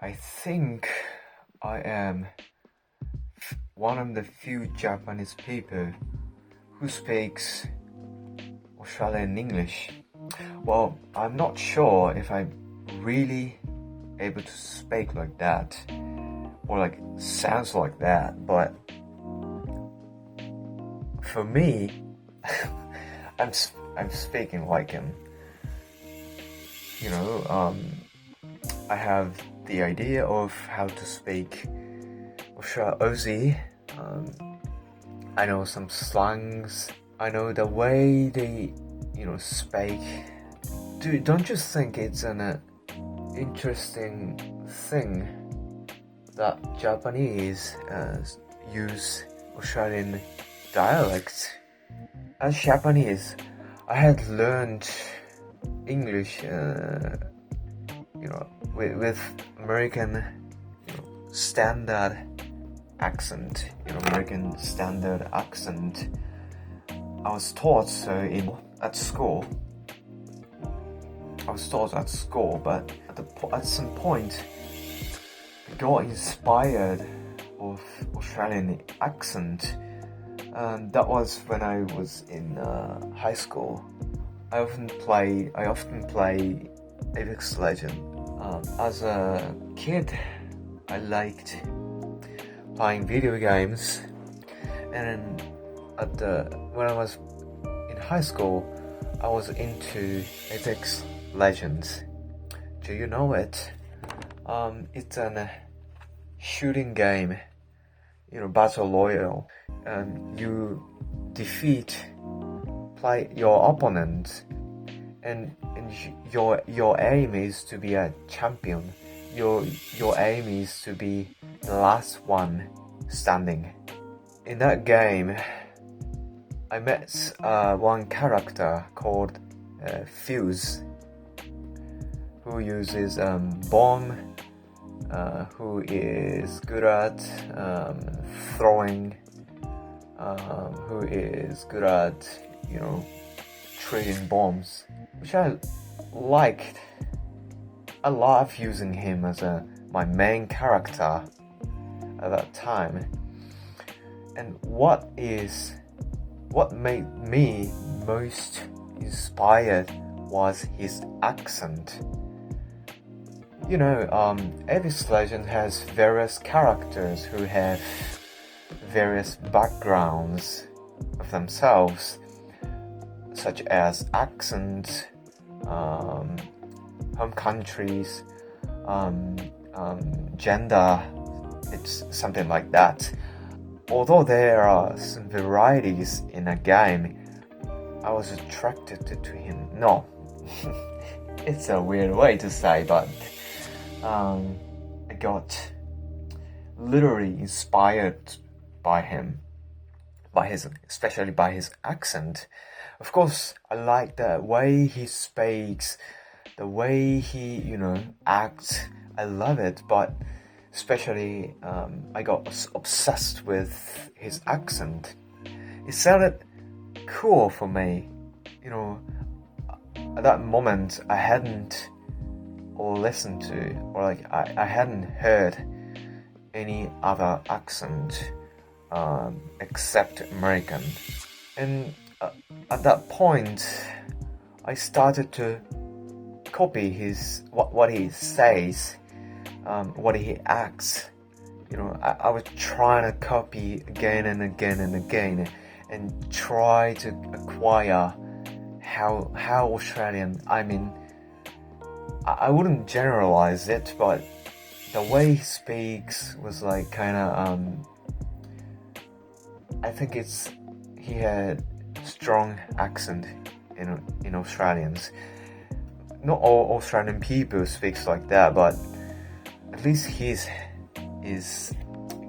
I think I am one of the few Japanese people who speaks Australian English. Well, I'm not sure if I'm really able to speak like that or like sounds like that, but for me, I'm speaking like him. I have the idea of how to speak Aussie. I know some slangs. I know the way they, speak. Don't you think it's an interesting thing that Japanese use Australian dialect? As Japanese, I had learned English, with American, standard accent. American standard accent. I was taught at school. But at some point, I got inspired of Australian accent, and that was when I was in high school. I often play Apex Legends. As a kid, I liked playing video games, and when I was in high school, I was into Apex Legends. Do you know it? It's a shooting game, battle royale, and you play your opponent, and your aim is to be a champion. Your aim is to be the last one standing. In that game, I met one character called Fuse, who uses bomb, who is good at throwing, who is good at trading bombs, which I liked. I love using him as my main character at that time. And what made me most inspired was his accent. Apex Legends has various characters who have various backgrounds of themselves, such as accent, home countries, gender, it's something like that. Although there are some varieties in a game, I was attracted to him. No, it's a weird way to say, but I got literally inspired by him, especially by his accent. Of course, I like the way he speaks, the way he, acts. I love it, but especially I got obsessed with his accent. It sounded cool for me. At that moment, I hadn't listened to, or I hadn't heard any other accent except American. And at that point, I started to copy what he says, what he acts. I was trying to copy again and again and again, and try to acquire how Australian. I mean, I wouldn't generalize it, but the way he speaks was like kind of. I think he had strong accent in Australians. Not all Australian people speaks like that, but at least his is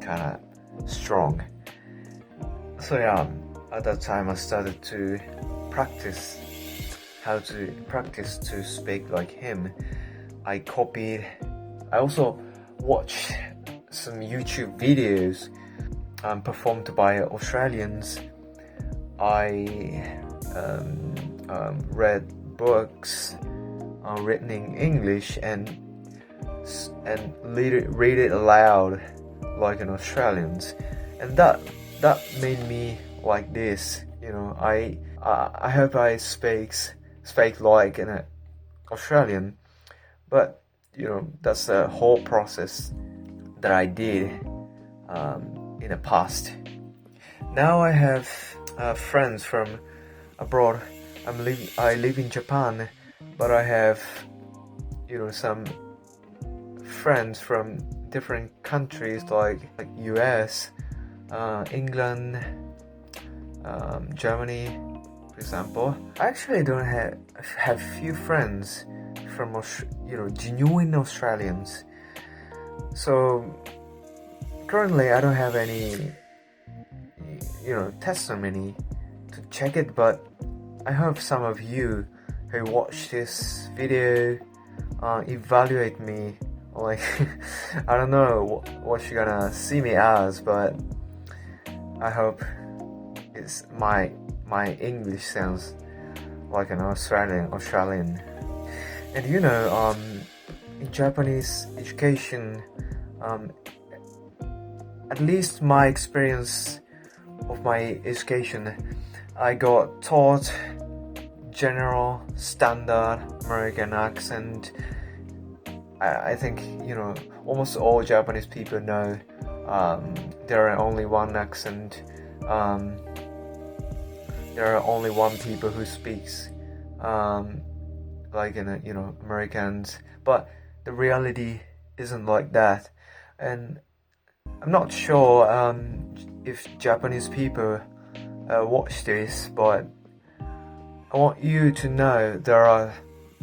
kind of strong. So yeah, at that time I started to practice to speak like him. I also watched some YouTube videos performed by Australians. I read books written in English, and and read it aloud like an Australians, and that made me like this. I hope I speak like an Australian, but that's the whole process that I did in the past. Now I have friends from abroad. I live in Japan, but I have some friends from different countries like US, England, Germany, for example. I actually don't have few friends from genuine Australians. So currently I don't have any testimony to check it, but I hope some of you who watch this video evaluate me. Like I don't know what you're gonna see me as, but I hope it's my English sounds like an Australian. And in Japanese education, at least my experience of my education, I got taught general standard American accent. I think almost all Japanese people know there are only one accent. There are only one people who speaks like Americans, but the reality isn't like that. And I'm not sure if Japanese people watch this, but I want you to know there are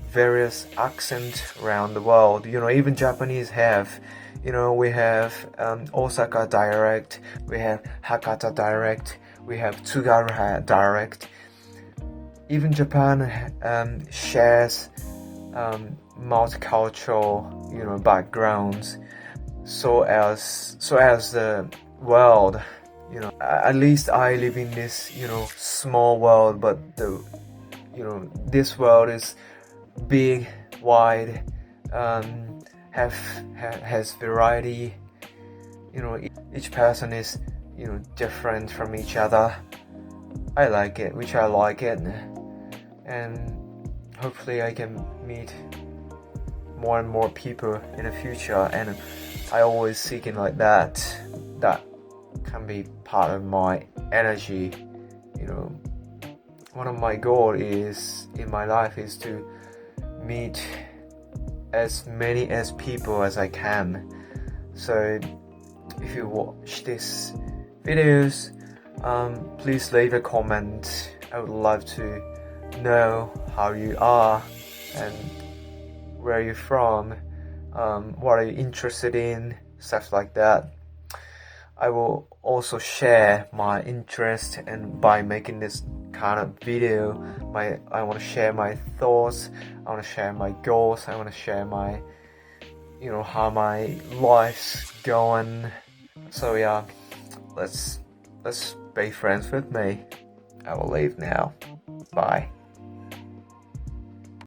various accents around the world. Even Japanese have, we have Osaka dialect, we have Hakata dialect, we have Tsugaru dialect. Even Japan shares multicultural backgrounds, so as the world. At least I live in this small world, but this world is big, wide, has variety. Each person is different from each other. I like it, and hopefully I can meet more and more people in the future, and I always seeking like that can be part of my energy. One of my goals in my life is to meet as many people as I can. So if you watch these videos, please leave a comment. I would love to know how you are and where you're from, what are you interested in, stuff like that. I will also share my interest, and by making this kind of video, I want to share my thoughts, I want to share my goals, I want to share my how my life's going. So yeah, let's be friends with me. I will leave now. Bye.